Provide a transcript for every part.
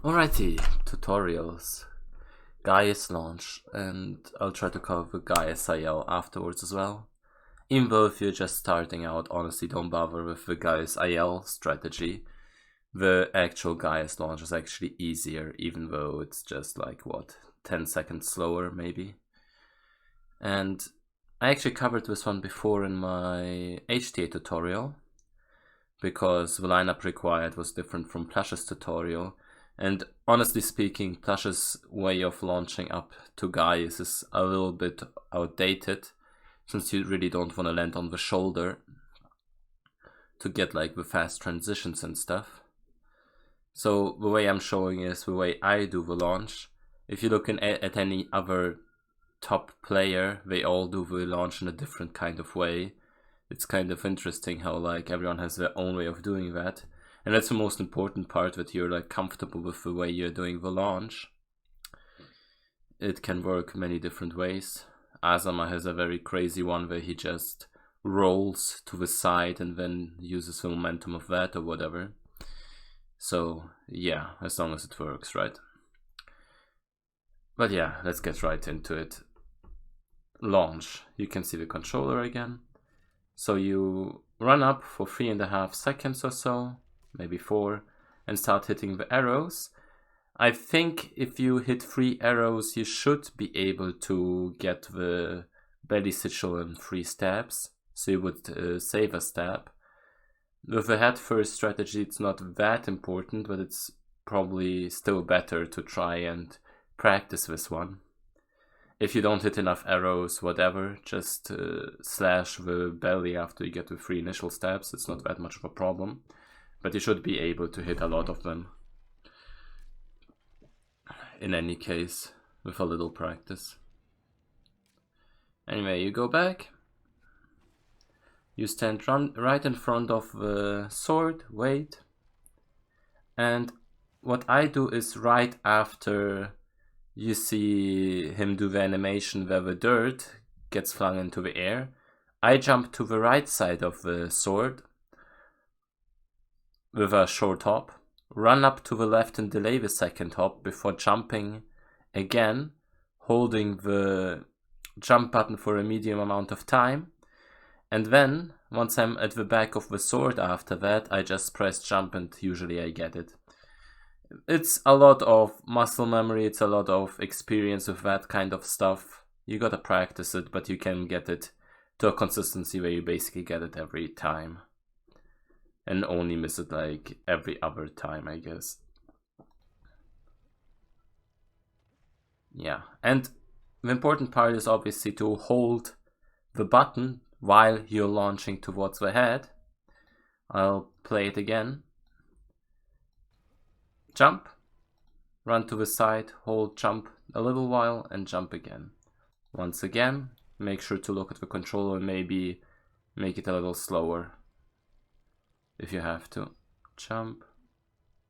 Alrighty, tutorials. Gaius launch, and I'll try to cover Gaius IL afterwards as well. Even though if you're just starting out, honestly don't bother with the Gaius IL strategy. The actual Gaius launch is actually easier, even though it's just like, what, 10 seconds slower maybe. And I actually covered this one before in my HTA tutorial, because the lineup required was different from Plush's tutorial. And honestly speaking, Plush's way of launching up to Gaius is a little bit outdated, since you really don't want to land on the shoulder to get like the fast transitions and stuff. So the way I'm showing is the way I do the launch. If you look at any other top player, they all do the launch in a different kind of way. It's kind of interesting how like everyone has their own way of doing that. And that's the most important part, that you're like comfortable with the way you're doing the launch. It can work many different ways. Azama has a very crazy one where he just rolls to the side and then uses the momentum of that or whatever. So yeah, as long as it works, right? But yeah, let's get right into it. Launch. You can see the controller again. So you run up for 3.5 seconds or so, maybe 4, and start hitting the arrows. I think if you hit 3 arrows, you should be able to get the belly sigil in 3 stabs, so you would save a stab. With the head first strategy, it's not that important, but it's probably still better to try and practice this one. If you don't hit enough arrows, whatever, just slash the belly after you get the 3 initial stabs. It's not that much of a problem, but you should be able to hit a lot of them in any case with a little practice. Anyway, you go back, you stand right in front of the sword, wait, and what I do is right after you see him do the animation where the dirt gets flung into the air, I jump to the right side of the sword with a short hop, run up to the left and delay the second hop before jumping again, holding the jump button for a medium amount of time, and then once I'm at the back of the sword after that, I just press jump and usually I get it. It's a lot of muscle memory, it's a lot of experience with that kind of stuff. You gotta practice it, but you can get it to a consistency where you basically get it every time. And only miss it like every other time, I guess. Yeah, and the important part is obviously to hold the button while you're launching towards the head. I'll play it again. Jump, run to the side, hold jump a little while and jump again. Once again, make sure to look at the controller and maybe make it a little slower if you have to. Jump,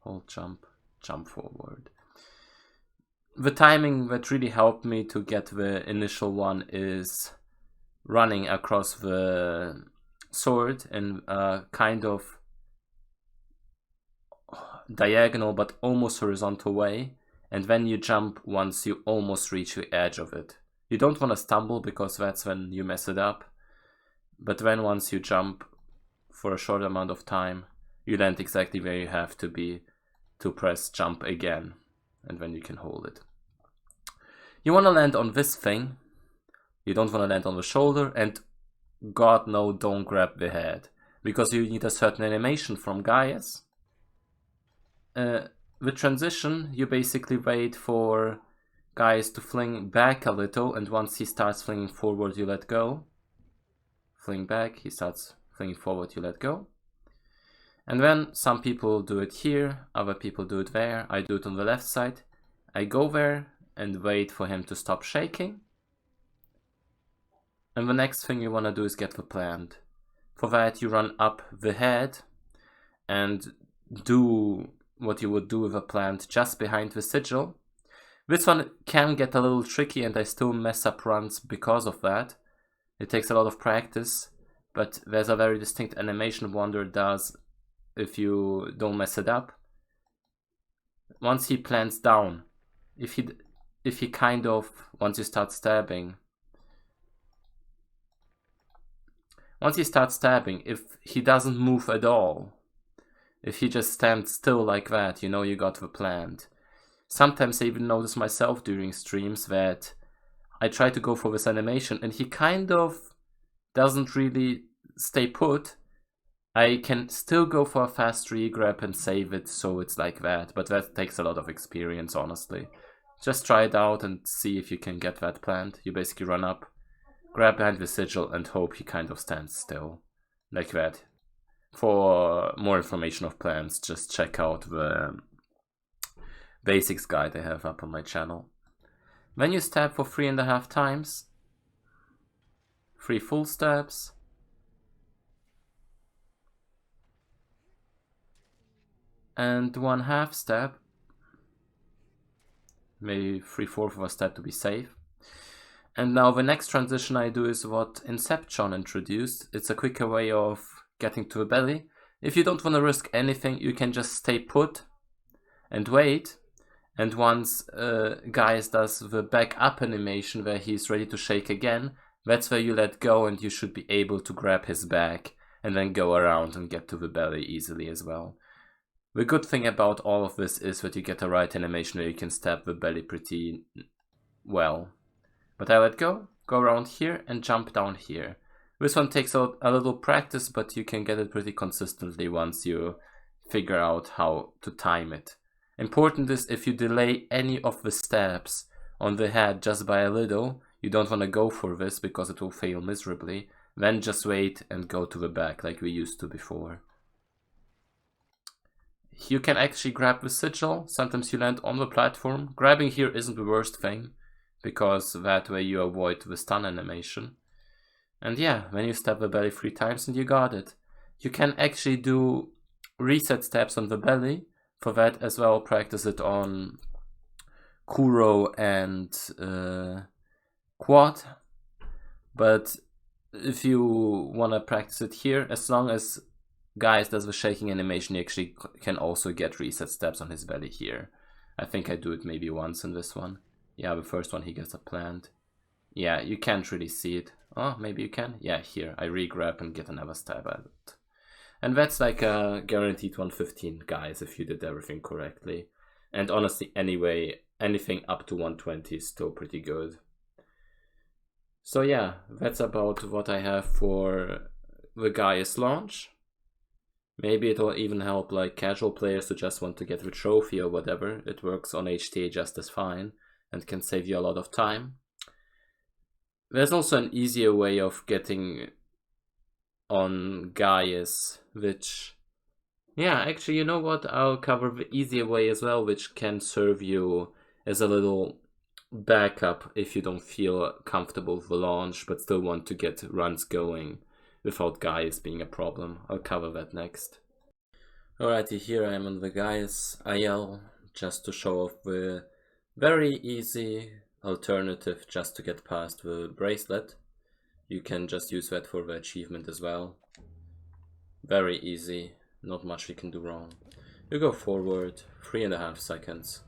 hold jump, jump forward. The timing that really helped me to get the initial one is running across the sword in a kind of diagonal but almost horizontal way, and then you jump once you almost reach the edge of it. You don't want to stumble because that's when you mess it up, but then once you jump for a short amount of time, you land exactly where you have to be to press jump again, and then you can hold it. You want to land on this thing, you don't want to land on the shoulder, and God no, don't grab the head, because you need a certain animation from Gaius. The transition, you basically wait for Gaius to fling back a little, and once he starts flinging forward, you let go. Fling back, he starts flinging forward, you let go. And then some people do it here, other people do it there. I do it on the left side. I go there and wait for him to stop shaking. And the next thing you want to do is get the plant. For that, you run up the head and do what you would do with a plant just behind the sigil. This one can get a little tricky and I still mess up runs because of that. It takes a lot of practice, but there's a very distinct animation Wonder does if you don't mess it up. once he plants down, if he kind of, once you start stabbing, if he doesn't move at all, if he just stands still like that, you know you got the plant. Sometimes I even notice myself during streams that I try to go for this animation and he kind of doesn't really stay put. I can still go for a fast regrab and save it so it's like that, but that takes a lot of experience, honestly. Just try it out and see if you can get that plant. You basically run up, grab behind the sigil and hope he kind of stands still, like that. For more information of plants, just check out the basics guide I have up on my channel. When you stab for 3.5 times, 3 full stabs, and 1 half stab, maybe 3/4 of a stab to be safe. And now the next transition I do is what Inception introduced. It's a quicker way of getting to the belly. If you don't want to risk anything, you can just stay put and wait. And once Gaius does the back up animation where he's ready to shake again, that's where you let go and you should be able to grab his back and then go around and get to the belly easily as well. The good thing about all of this is that you get a right animation where you can stab the belly pretty well. But I let go around here and jump down here. This one takes a little practice, but you can get it pretty consistently once you figure out how to time it. Important is if you delay any of the stabs on the head just by a little, you don't want to go for this because it will fail miserably, then just wait and go to the back like we used to before. You can actually grab the sigil, sometimes you land on the platform. Grabbing here isn't the worst thing, because that way you avoid the stun animation. And yeah, when you stab the belly 3 times and you got it. You can actually do reset stabs on the belly. For that as well, practice it on Kuro and Quad. But if you want to practice it here, as long as Gaius does the shaking animation, you actually can also get reset stabs on his belly here. I think I do it maybe once in this one. Yeah, the first one he gets a plant. Yeah, you can't really see it. Oh, maybe you can? Yeah, here, I re-grab and get another stab at it. And that's like a guaranteed 115, guys, if you did everything correctly. And honestly, anyway, anything up to 120 is still pretty good. So yeah, that's about what I have for the Gaius launch. Maybe it'll even help like casual players who just want to get the trophy or whatever. It works on HTA just as fine and can save you a lot of time. There's also an easier way of getting on Gaius, which, yeah, actually, you know what? I'll cover the easier way as well, which can serve you as a little backup if you don't feel comfortable with the launch, but still want to get runs going without Gaius being a problem. I'll cover that next. Alrighty, here I am on the Gaius IL, just to show off the very easy alternative just to get past the bracelet. You can just use that for the achievement as well. Very easy, not much you can do wrong. You go forward, 3.5 seconds.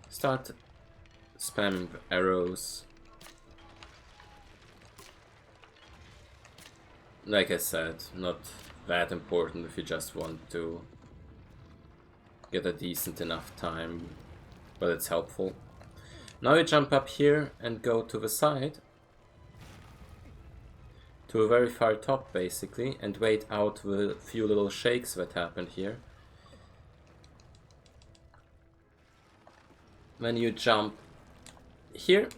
Start spamming the arrows. Like I said, not that important if you just want to get a decent enough time, but it's helpful. Now you jump up here and go to the side, to a very far top basically, and wait out the few little shakes that happened here. When you jump here,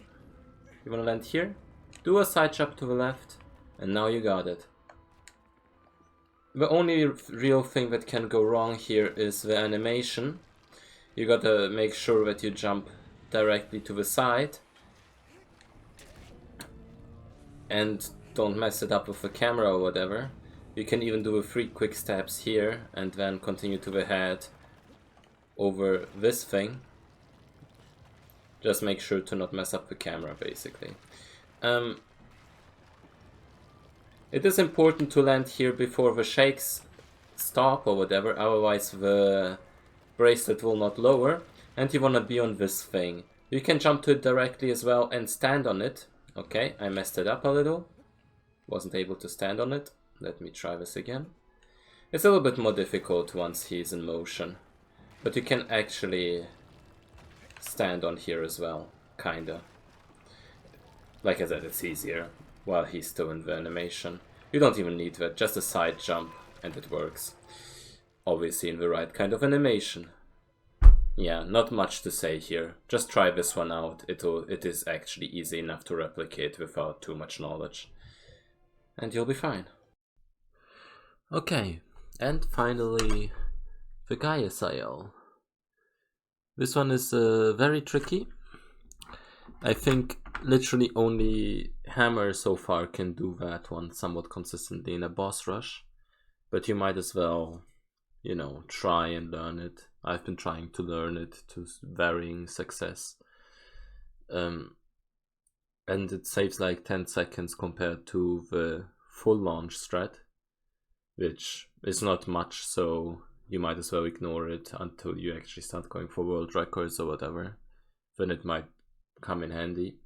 you want to land here, do a side jump to the left, and now you got it. The only real thing that can go wrong here is the animation. You gotta make sure that you jump directly to the side and don't mess it up with the camera or whatever. You can even do 3 quick steps here and then continue to the head over this thing. Just make sure to not mess up the camera basically. It is important to land here before the shakes stop or whatever, otherwise the bracelet will not lower, and you want to be on this thing. You can jump to it directly as well and stand on it. Okay, I messed it up a little. Wasn't able to stand on it. Let me try this again. It's a little bit more difficult once he's in motion. But you can actually stand on here as well, kinda. Like I said, it's easier while he's still in the animation. You don't even need that, just a side jump and it works. Obviously in the right kind of animation. Yeah, not much to say here. Just try this one out. It is actually easy enough to replicate without too much knowledge. And you'll be fine. Okay, and finally the Gaius IL. This one is very tricky. I think literally only Hammer so far can do that one somewhat consistently in a boss rush. But you might as well, you know, try and learn it. I've been trying to learn it to varying success. And it saves like 10 seconds compared to the full launch strat, which is not much, so you might as well ignore it until you actually start going for world records or whatever. Then it might come in handy.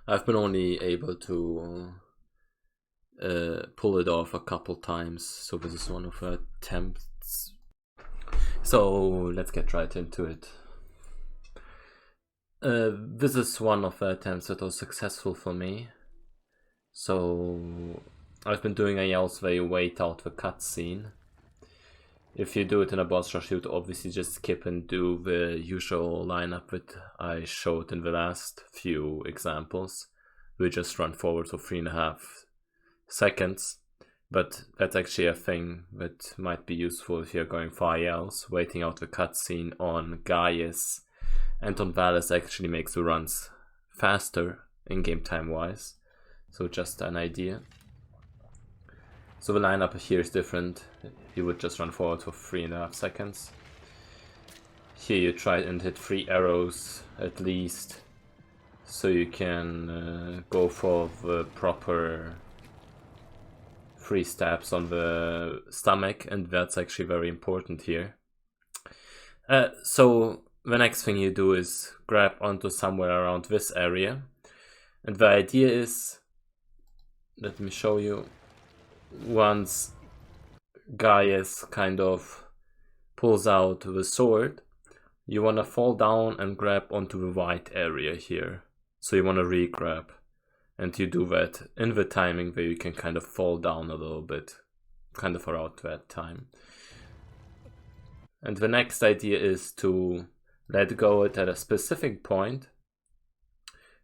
I've been only able to pull it off a couple times, so this is one of the attempts. So let's get right into it. This is one of the attempts that was successful for me. So I've been doing ILs where you wait out the cutscene. If you do it in a boss rush, you would obviously just skip and do the usual lineup that I showed in the last few examples. We just run forward for 3.5 seconds. But that's actually a thing that might be useful if you're going for ILs. Waiting out the cutscene on Gaius and on Valus actually makes the runs faster in-game time-wise. So just an idea. So the lineup here is different. You would just run forward for 3.5 seconds. Here you try and hit 3 arrows at least, so you can go for the proper 3 stabs on the stomach, and that's actually very important here. So the next thing you do is grab onto somewhere around this area, and the idea is, let me show you, once Gaius kind of pulls out the sword, you want to fall down and grab onto the white area here. So you want to re-grab, and you do that in the timing where you can kind of fall down a little bit, kind of around that time. And the next idea is to let go it at a specific point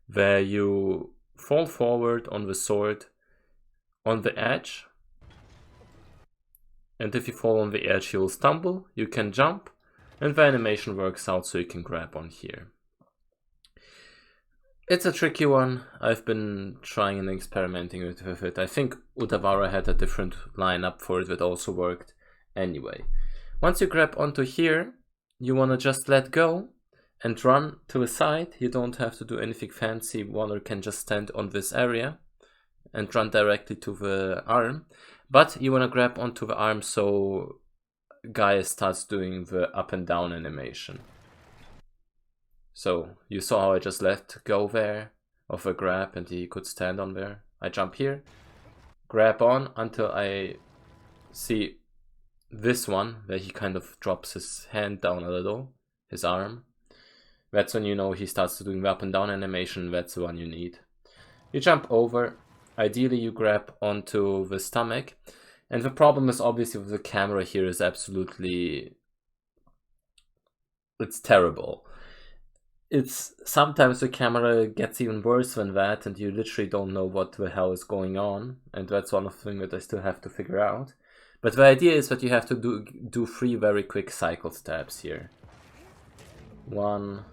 where you fall forward on the sword on the edge. And if you fall on the edge, you'll stumble, you can jump, and the animation works out so you can grab on here. It's a tricky one. I've been trying and experimenting with it. I think Udavara had a different lineup for it that also worked. Anyway, once you grab onto here, you want to just let go and run to the side. You don't have to do anything fancy. One can just stand on this area and run directly to the arm. But you want to grab onto the arm so Gaius starts doing the up and down animation. So you saw how I just let go there of a grab and he could stand on there. I jump here, grab on until I see this one where he kind of drops his hand down a little, his arm. That's when you know he starts doing the up and down animation. That's the one you need. You jump over. Ideally you grab onto the stomach, and the problem is obviously with the camera here is absolutely, it's terrible. It's sometimes the camera gets even worse than that and you literally don't know what the hell is going on, and that's one of the things that I still have to figure out. But the idea is that you have to do 3 very quick cycle stabs here. 1,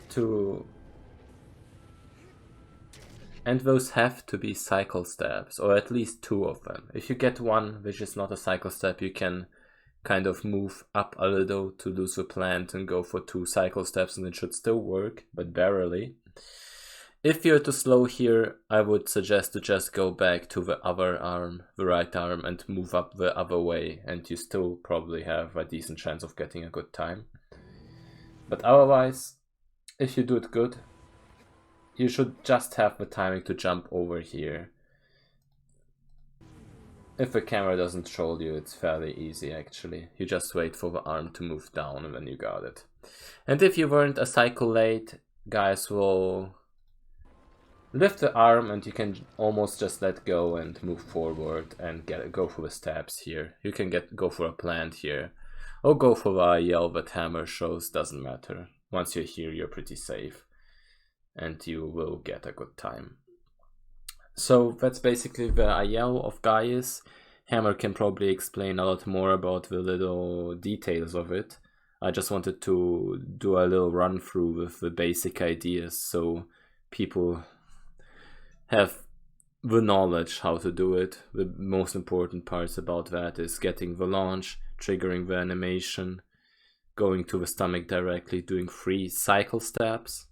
2, and those have to be cycle stabs, or at least 2 of them. If you get one which is not a cycle stab, you can kind of move up a little to lose the plant and go for 2 cycle stabs and it should still work, but barely. If you're too slow here, I would suggest to just go back to the other arm, the right arm, and move up the other way, and you still probably have a decent chance of getting a good time. But otherwise, if you do it good, you should just have the timing to jump over here. If the camera doesn't show you, it's fairly easy actually. You just wait for the arm to move down and then you got it. And if you weren't a cycle late, Gaius will lift the arm and you can almost just let go and move forward and go for the stabs here. You can go for a plant here, or go for a yell that hammer shows, doesn't matter. Once you're here, you're pretty safe and you will get a good time. So that's basically the IL of Gaius. Hammer can probably explain a lot more about the little details of it. I just wanted to do a little run through with the basic ideas so people have the knowledge how to do it. The most important parts about that is getting the launch, triggering the animation, going to the stomach directly, doing 3 cycle steps.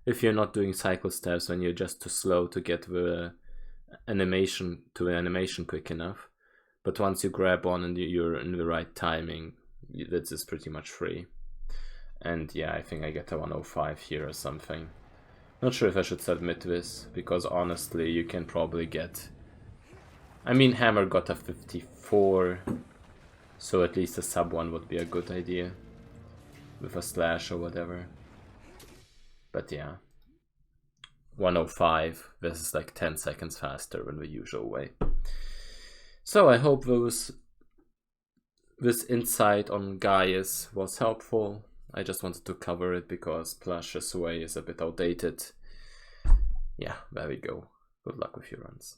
If you're not doing cycle steps, then you're just too slow to get the animation quick enough. But once you grab on and you're in the right timing, this is pretty much free. And yeah, I think I get a 105 here or something. Not sure if I should submit this, because honestly you can probably get... I mean, Hammer got a 54, so at least a sub 1 would be a good idea. With a slash or whatever. But yeah. 105, this is like 10 seconds faster than the usual way. So I hope this insight on Gaius was helpful. I just wanted to cover it because Plush's way is a bit outdated. Yeah, there we go. Good luck with your runs.